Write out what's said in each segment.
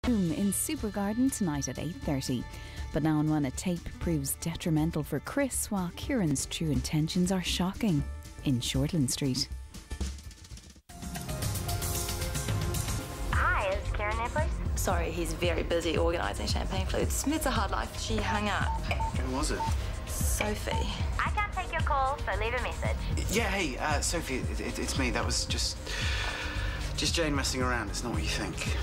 In Supergarden tonight at 8:30. But 911 at tape proves detrimental for Chris, while Kieran's true intentions are shocking in Shortland Street. Hi, is Kieran there, please? Sorry, he's very busy organising champagne flutes. Smith's a hard life. She hung up. Who was it? Sophie. I can't take your call, so leave a message. Yeah, hey, Sophie, it's me. That was just Jane messing around. It's not what you think.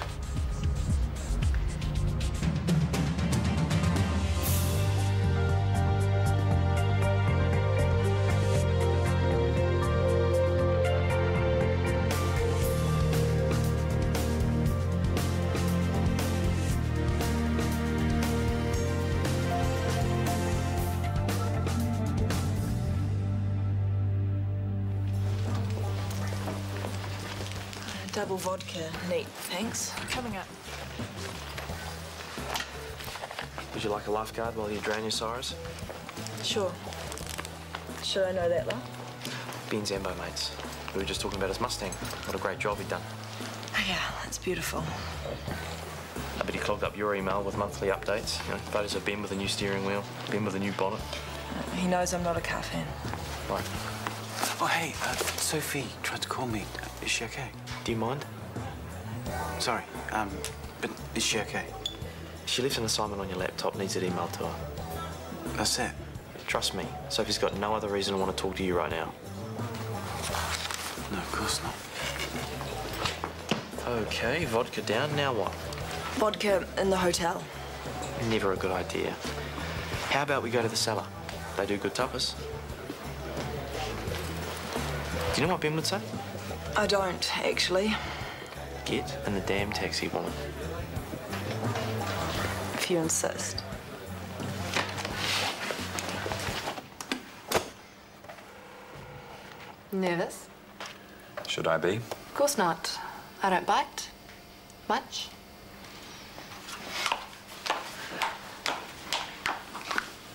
Double vodka. Neat, thanks. Coming up. Would you like a lifeguard while you drain your sorrows? Sure. Should I know that, love? Ben Zambo, mates. We were just talking about his Mustang. What a great job he'd done. Oh, yeah, that's beautiful. I bet he clogged up your email with monthly updates. You know, photos of Ben with a new steering wheel, Ben with a new bonnet. He knows I'm not a car fan. Right. Oh, hey, Sophie tried to call me. Is she okay? Do you mind? Sorry, but is she okay? She left an assignment on your laptop, needs it emailed to her. That's it? Trust me, Sophie's got no other reason to want to talk to you right now. No, of course not. Okay, vodka down, now what? Vodka in the hotel. Never a good idea. How about we go to the cellar? They do good tapas. Do you know what Ben would say? I don't, actually. Get in the damn taxi, woman. If you insist. Nervous? Should I be? Of course not. I don't bite. Much.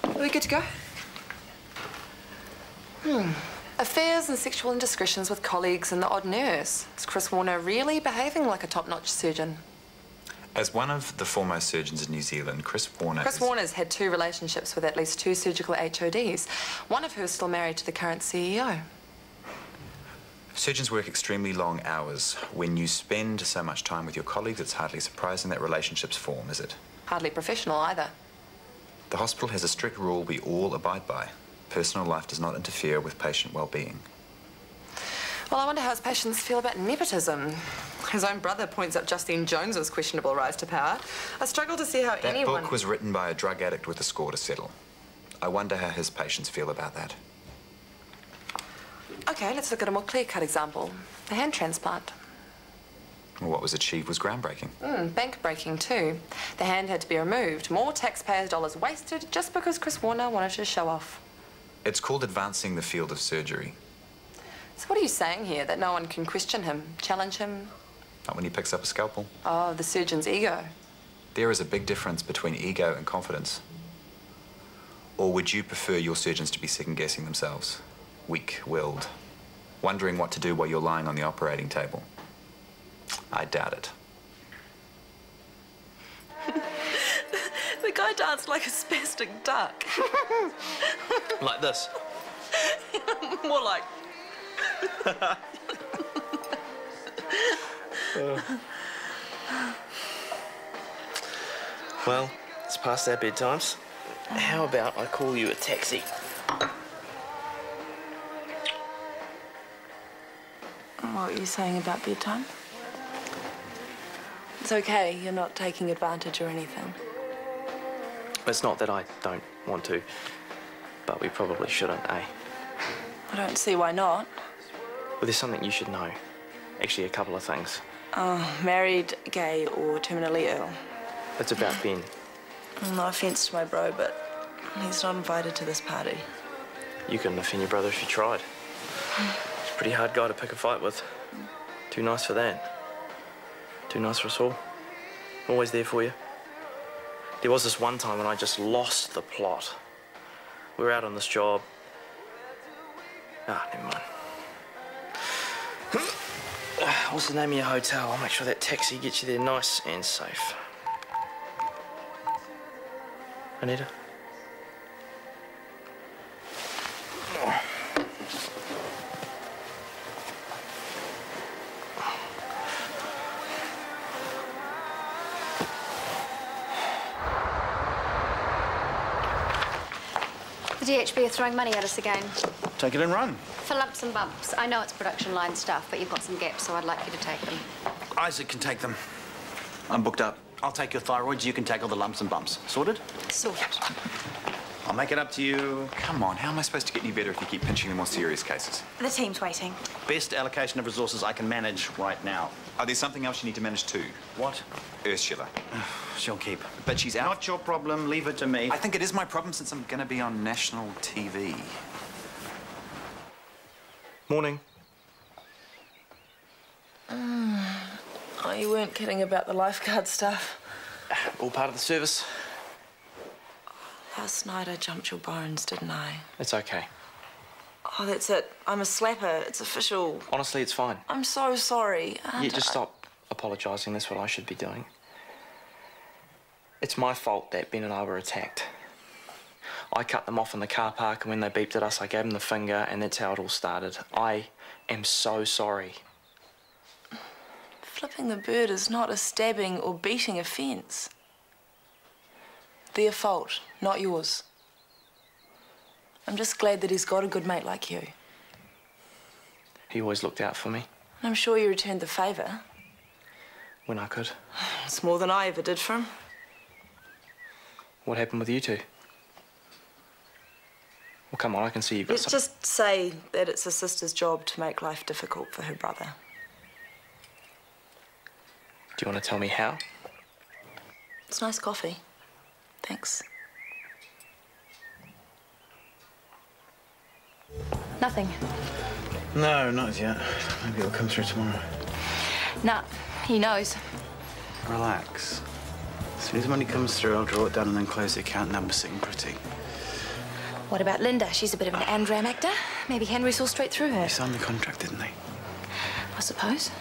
Are we good to go? Affairs and sexual indiscretions with colleagues and the odd nurse. Is Chris Warner really behaving like a top-notch surgeon? As one of the foremost surgeons in New Zealand, Chris Warner's had 2 relationships with at least 2 surgical HODs, one of whom is still married to the current CEO. Surgeons work extremely long hours. When you spend so much time with your colleagues, it's hardly surprising that relationships form, is it? Hardly professional either. The hospital has a strict rule we all abide by. Personal life does not interfere with patient well-being. Well, I wonder how his patients feel about nepotism. His own brother points up Justine Jones's questionable rise to power. I struggle to see how That anyone... book was written by a drug addict with a score to settle. I wonder how his patients feel about that. OK, let's look at a more clear-cut example. The hand transplant. Well, what was achieved was groundbreaking. Bank-breaking too. The hand had to be removed. More taxpayers' dollars wasted just because Chris Warner wanted to show off. It's called advancing the field of surgery. So what are you saying here? That no one can question him, challenge him? Not when he picks up a scalpel. Oh, the surgeon's ego. There is a big difference between ego and confidence. Or would you prefer your surgeons to be second-guessing themselves? Weak-willed, wondering what to do while you're lying on the operating table? I doubt it. The guy danced like a spastic duck. Like this? More like... Well, it's past our bedtimes. How about I call you a taxi? What were you saying about bedtime? It's okay, you're not taking advantage or anything. It's not that I don't want to, but we probably shouldn't, eh? I don't see why not. Well, there's something you should know. Actually, a couple of things. Married, gay, or terminally ill. It's about Ben. No offence to my bro, but he's not invited to this party. You couldn't offend your brother if you tried. He's a pretty hard guy to pick a fight with. Too nice for that. Too nice for us all. Always there for you. There was this one time when I just lost the plot. We were out on this job. Never mind. What's the name of your hotel? I'll make sure that taxi gets you there nice and safe. Anita? The DHB are throwing money at us again. Take it and run. For lumps and bumps. I know it's production line stuff, but you've got some gaps, so I'd like you to take them. Isaac can take them. I'm booked up. I'll take your thyroids, you can tackle the lumps and bumps. Sorted? Sorted. I'll make it up to you. Come on, how am I supposed to get any better if you keep pinching the more serious cases? The team's waiting. Best allocation of resources I can manage right now. Are there something else you need to manage too? What? Ursula. She'll keep. But she's out. Not your problem. Leave it to me. I think it is my problem since I'm going to be on national TV. Morning. Oh, you weren't kidding about the lifeguard stuff. All part of the service. Last night I jumped your bones, didn't I? It's okay. Oh, that's it. I'm a slapper. It's official. Honestly, it's fine. I'm so sorry. Yeah, just stop apologising. That's what I should be doing. It's my fault that Ben and I were attacked. I cut them off in the car park, and when they beeped at us, I gave them the finger, and that's how it all started. I am so sorry. Flipping the bird is not a stabbing or beating offence. Their fault, not yours. I'm just glad that he's got a good mate like you. He always looked out for me. I'm sure you returned the favour. When I could. It's more than I ever did for him. What happened with you two? Well, come on, I can see you've got Let's just say that it's a sister's job to make life difficult for her brother. Do you want to tell me how? It's nice coffee. Thanks. Nothing. No, not yet. Maybe it'll come through tomorrow. Nah, he knows. Relax. As soon as the money comes through, I'll draw it down and then close the account, and then we're sitting pretty. What about Linda? She's a bit of an Andram actor. Maybe Henry saw straight through her. They signed the contract, didn't they? I suppose.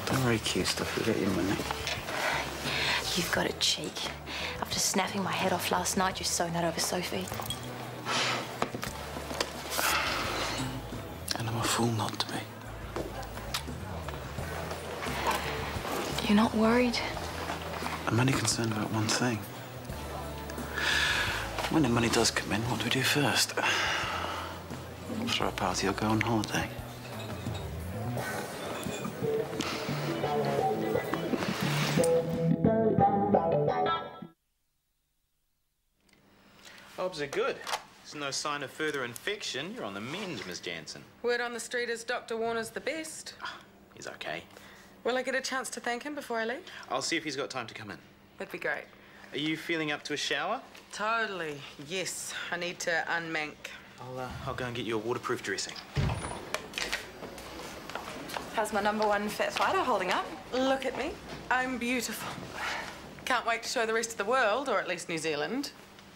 Don't worry, cute stuff. We'll get your money. You've got a cheek. After snapping my head off last night, you're sewing that over Sophie. And I'm a fool not to be. You're not worried? I'm only concerned about one thing. When the money does come in, what do we do first? Throw a party or go on holiday? Obs are good. There's no sign of further infection. You're on the mend, Miss Jansen. Word on the street is Dr. Warner's the best. He's okay. Will I get a chance to thank him before I leave? I'll see if he's got time to come in. That'd be great. Are you feeling up to a shower? Totally. Yes, I need to unmank. I'll go and get you a waterproof dressing. How's my #1 fat fighter holding up? Look at me. I'm beautiful. Can't wait to show the rest of the world, or at least New Zealand.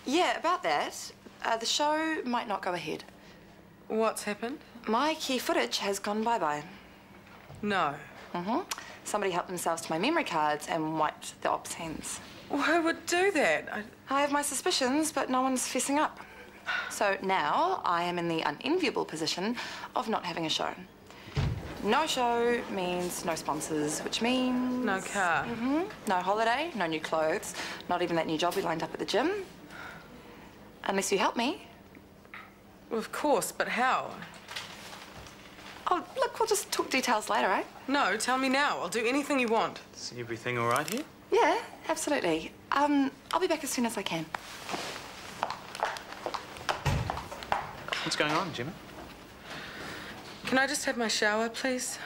Yeah, about that. The show might not go ahead. What's happened? My key footage has gone bye-bye. No. Somebody helped themselves to my memory cards and wiped the op scenes. Who would do that? I have my suspicions, but no one's fessing up. So now I am in the unenviable position of not having a show. No show means no sponsors, which means... No car. No holiday, no new clothes, not even that new job we lined up at the gym. Unless you help me. Well, of course, but how? Oh, look, we'll just talk details later, eh? No, tell me now. I'll do anything you want. Is everything all right here? Yeah, absolutely. I'll be back as soon as I can. What's going on, Jimmy? Can I just have my shower, please?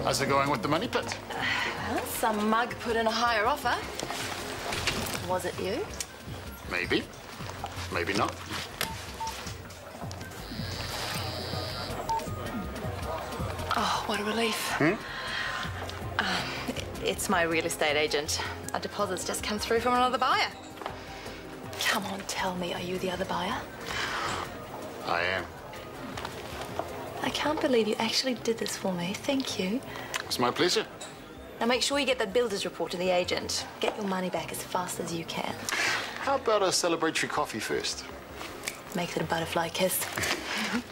How's it going with the money pit? Well, some mug put in a higher offer. Was it you? Maybe. Maybe not. Oh, what a relief. It's my real estate agent. Our deposit's just come through from another buyer. Come on, tell me, are you the other buyer? I am. I can't believe you actually did this for me. Thank you. It's my pleasure. Now make sure you get that builder's report to the agent. Get your money back as fast as you can. How about a celebratory coffee first? Make it a butterfly kiss.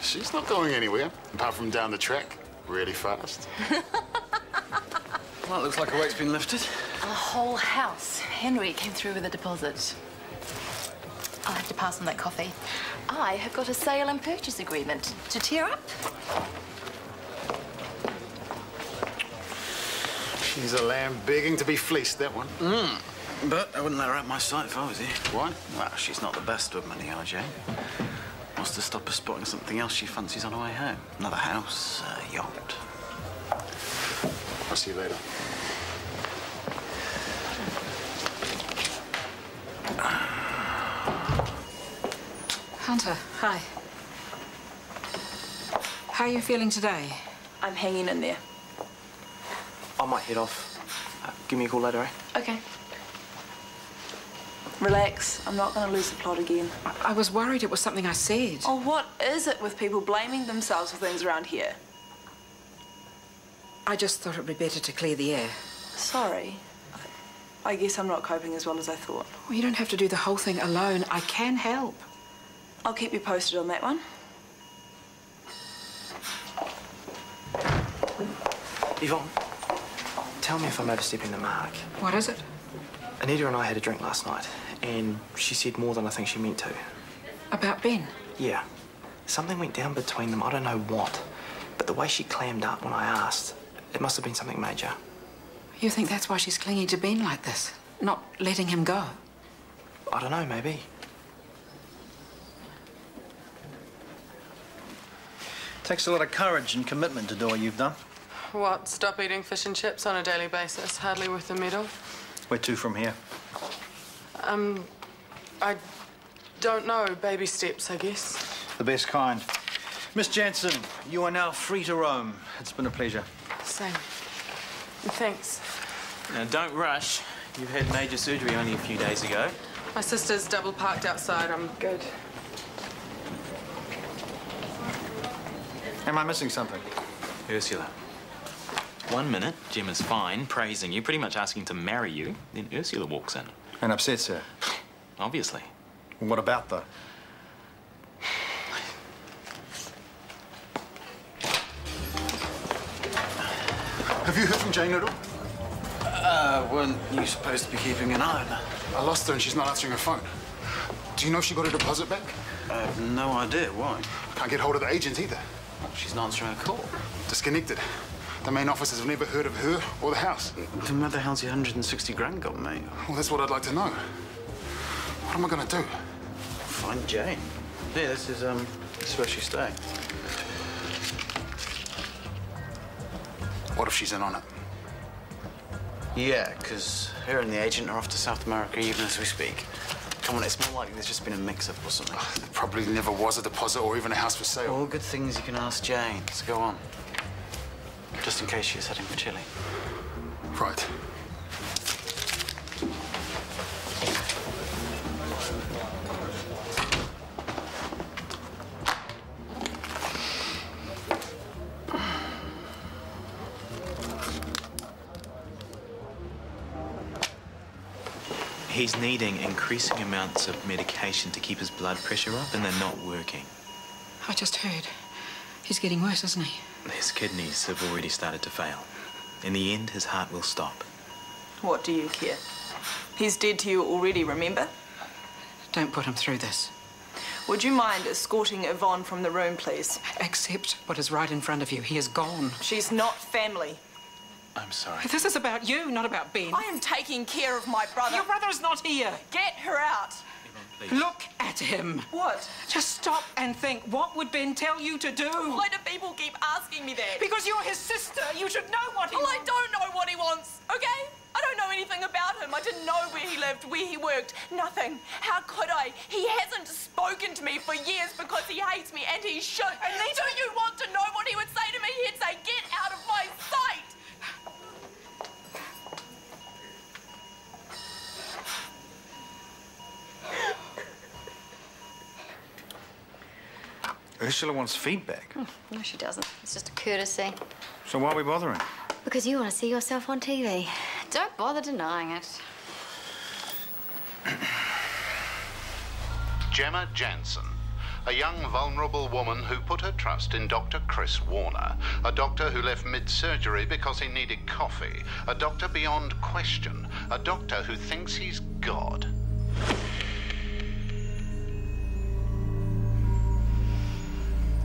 She's not going anywhere, apart from down the track, really fast. Well, it looks like a weight's been lifted. A whole house. Henry came through with a deposit. I'll have to pass on that coffee. I have got a sale and purchase agreement to tear up. She's a lamb begging to be fleeced, that one. But I wouldn't let her out my sight if I was you. Why? Well, she's not the best with money, are Jane? Wants to stop her spotting something else she fancies on her way home. Another house, a yacht. I'll see you later. Hunter, hi. How are you feeling today? I'm hanging in there. I might head off. Give me a call later, eh? Okay. Relax. I'm not going to lose the plot again. I was worried it was something I said. Oh, what is it with people blaming themselves for things around here? I just thought it would be better to clear the air. Sorry. I guess I'm not coping as well as I thought. Well, you don't have to do the whole thing alone. I can help. I'll keep you posted on that one. Yvonne, tell me if I'm overstepping the mark. What is it? Anita and I had a drink last night, and she said more than I think she meant to. About Ben? Yeah. Something went down between them, I don't know what. But the way she clammed up when I asked, it must have been something major. You think that's why she's clinging to Ben like this? Not letting him go? I don't know, maybe. Takes a lot of courage and commitment to do what you've done. What, stop eating fish and chips on a daily basis? Hardly worth the medal. Where to from here? I don't know. Baby steps, I guess. The best kind. Miss Jansen, you are now free to roam. It's been a pleasure. Same. Thanks. Now, don't rush. You've had major surgery only a few days ago. My sister's double parked outside. I'm good. Am I missing something? Ursula. 1 minute, Gemma's fine, praising you, pretty much asking to marry you. Then Ursula walks in. And upsets her? Obviously. What about, though? Have you heard from Jane at all? Weren't you supposed to be keeping an eye on her? I lost her and she's not answering her phone. Do you know if she got her deposit back? I have no idea. Why? Can't get hold of the agent either. She's not answering her call. Disconnected. The main officers have never heard of her or the house. Then where the hell's your 160 grand gone, mate? Well, that's what I'd like to know. What am I gonna do? Find Jane. Yeah, this is where she's staying. What if she's in on it? Yeah, because her and the agent are off to South America even as we speak. Come on, it's more likely there's just been a mix-up or something. There probably never was a deposit or even a house for sale. All good things you can ask Jane. So go on. Just in case she's heading for Chile. Right. He's needing increasing amounts of medication to keep his blood pressure up, and they're not working. I just heard. He's getting worse, isn't he? His kidneys have already started to fail. In the end, his heart will stop. What do you care? He's dead to you already, remember? Don't put him through this. Would you mind escorting Yvonne from the room, please? Accept what is right in front of you. He is gone. She's not family. I'm sorry. This is about you, not about Ben. I am taking care of my brother. Your brother's not here. Get her out. Please. Look at him. What? Just stop and think. What would Ben tell you to do? Why do people keep asking me that? Because you're his sister. You should know what he wants. I don't know what he wants, okay? I don't know anything about him. I didn't know where he lived, where he worked. Nothing. How could I? He hasn't spoken to me for years because he hates me, and he should. Do you want to know what he would say to me? He'd say, "Get out of my sight." Ursula wants feedback. No, she doesn't. It's just a courtesy. So why are we bothering? Because you want to see yourself on TV. Don't bother denying it. Gemma Jansen, a young, vulnerable woman who put her trust in Dr. Chris Warner, a doctor who left mid-surgery because he needed coffee, a doctor beyond question, a doctor who thinks he's God.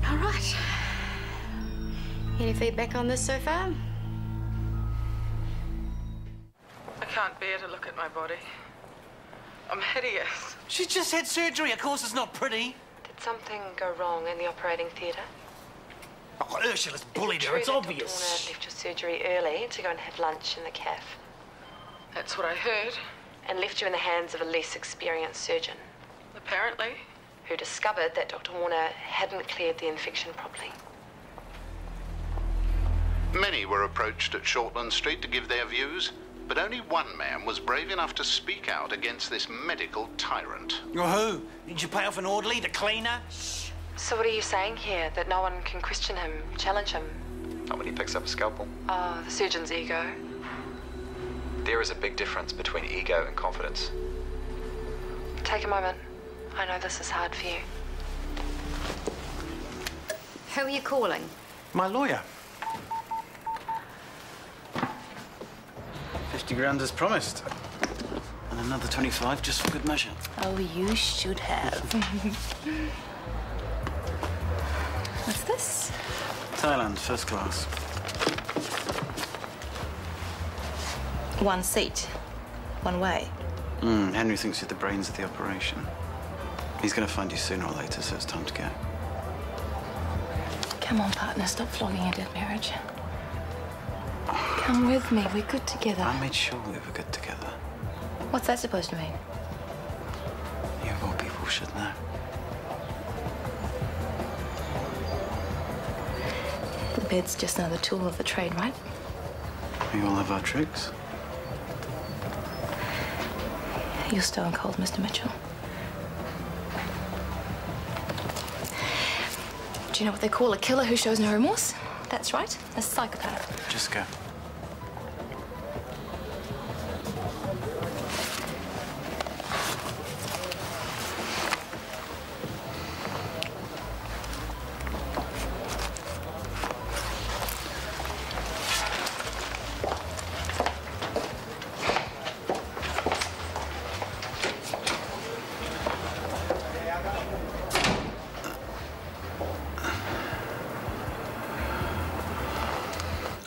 All right. Any feedback on this so far? I can't bear to look at my body. I'm hideous. She just had surgery. Of course it's not pretty. Did something go wrong in the operating theatre? Oh, Ursula's bullied her. It's True that obvious. Dr. Warner left your surgery early to go and have lunch in the cafe. That's what I heard. And left you in the hands of a less experienced surgeon. Apparently. Who discovered that Dr. Warner hadn't cleared the infection properly. Many were approached at Shortland Street to give their views, but only one man was brave enough to speak out against this medical tyrant. Oh, who? Did you pay off an orderly, the cleaner? So what are you saying here? That no one can question him, challenge him? Not when he picks up a scalpel. Oh, the surgeon's ego. There is a big difference between ego and confidence. Take a moment. I know this is hard for you. Who are you calling? My lawyer. 50 grand as promised. And another 25 just for good measure. Oh, you should have. What's this? Thailand, first class. One seat. One way. Henry thinks you're the brains of the operation. He's going to find you sooner or later, so it's time to go. Come on, partner, stop flogging a dead marriage. Come with me, we're good together. I made sure we were good together. What's that supposed to mean? You of all people should know. The bed's just another tool of the trade, right? We all have our tricks. You're stone cold, Mr. Mitchell. Do you know what they call a killer who shows no remorse? That's right, a psychopath. Just go.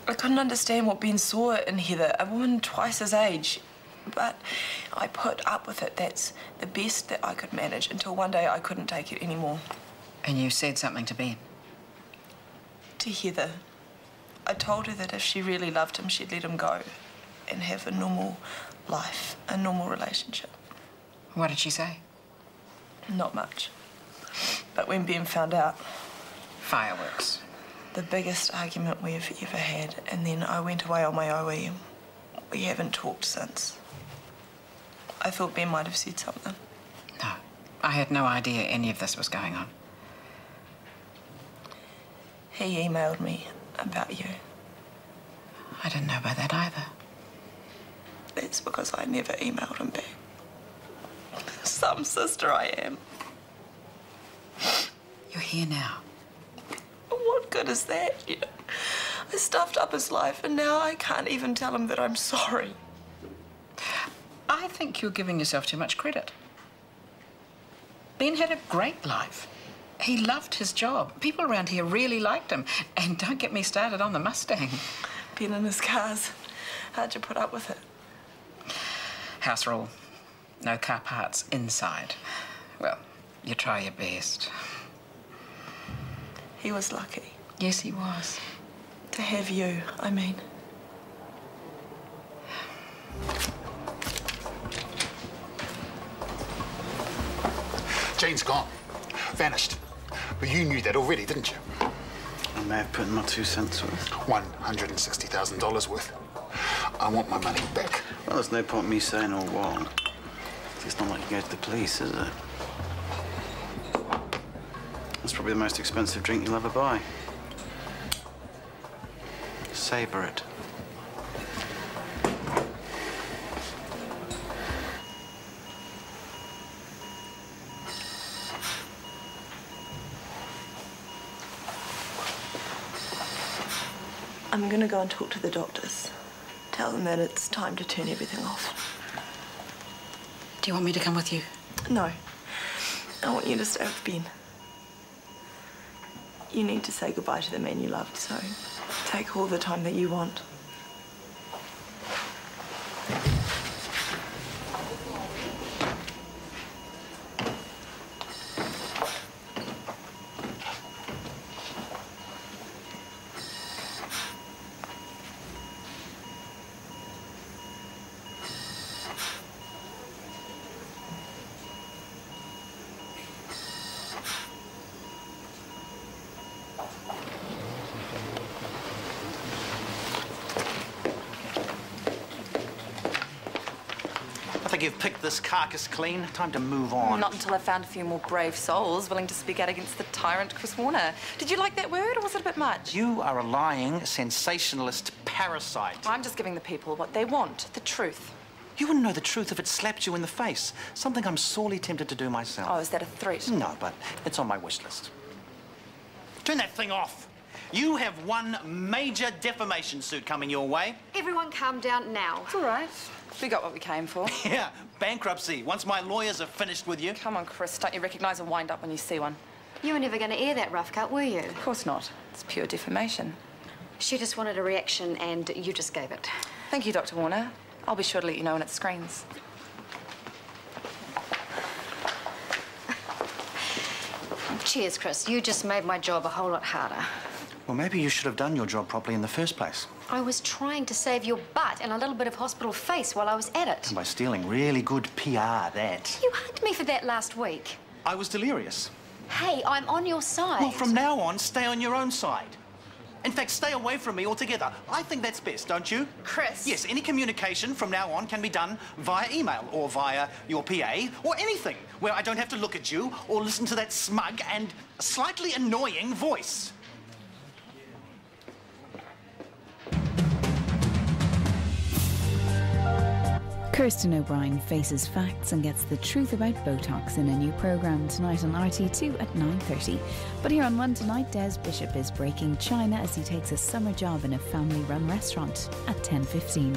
I couldn't understand what Ben saw in Heather, a woman twice his age. But I put up with it. That's the best that I could manage until one day I couldn't take it anymore. And you said something to Ben? To Heather. I told her that if she really loved him, she'd let him go and have a normal life, a normal relationship. What did she say? Not much. But when Ben found out... Fireworks. The biggest argument we've ever had, and then I went away on my OE. We haven't talked since. I thought Ben might have said something. No, I had no idea any of this was going on. He emailed me about you. I didn't know about that either. That's because I never emailed him back. Some sister I am. You're here now. What good is that? You know, I stuffed up his life, and now I can't even tell him that I'm sorry. I think you're giving yourself too much credit. Ben had a great life. He loved his job. People around here really liked him. And don't get me started on the Mustang. Ben and his cars. How'd you put up with it? House rule. No car parts inside. Well, you try your best. He was lucky. Yes, he was. To have you, I mean. Jane's gone. Vanished. But you knew that already, didn't you? I may have put in my 2 cents worth. $160,000 worth. I want my money back. Well, there's no point in me saying all wrong. It's not like you go to the police, is it? That's probably the most expensive drink you'll ever buy. Savor it. I'm going to go and talk to the doctors. Tell them that it's time to turn everything off. Do you want me to come with you? No. I want you to stay with Ben. You need to say goodbye to the man you loved, so take all the time that you want. I think you've picked this carcass clean. Time to move on. Not until I've found a few more brave souls willing to speak out against the tyrant Chris Warner. Did you like that word, or was it a bit much? You are a lying, sensationalist parasite. I'm just giving the people what they want, the truth. You wouldn't know the truth if it slapped you in the face. Something I'm sorely tempted to do myself. Oh, is that a threat? No, but it's on my wish list. Turn that thing off. You have one major defamation suit coming your way. Everyone calm down now. It's all right. We got what we came for. Yeah, bankruptcy. Once my lawyers are finished with you. Come on, Chris. Don't you recognise a wind-up when you see one? You were never going to air that rough cut, were you? Of course not. It's pure defamation. She just wanted a reaction and you just gave it. Thank you, Dr. Warner. I'll be sure to let you know when it screens. Cheers, Chris. You just made my job a whole lot harder. Well, maybe you should have done your job properly in the first place. I was trying to save your butt and a little bit of hospital face while I was at it. And by stealing really good PR, that. You hugged me for that last week. I was delirious. Hey, I'm on your side. Well, from now on, stay on your own side. In fact, stay away from me altogether. I think that's best, don't you? Chris. Yes, any communication from now on can be done via email or via your PA or anything where I don't have to look at you or listen to that smug and slightly annoying voice. Kirsten O'Brien faces facts and gets the truth about Botox in a new programme tonight on RT2 at 9:30. But here on One Tonight, Des Bishop is breaking China as he takes a summer job in a family-run restaurant at 10:15.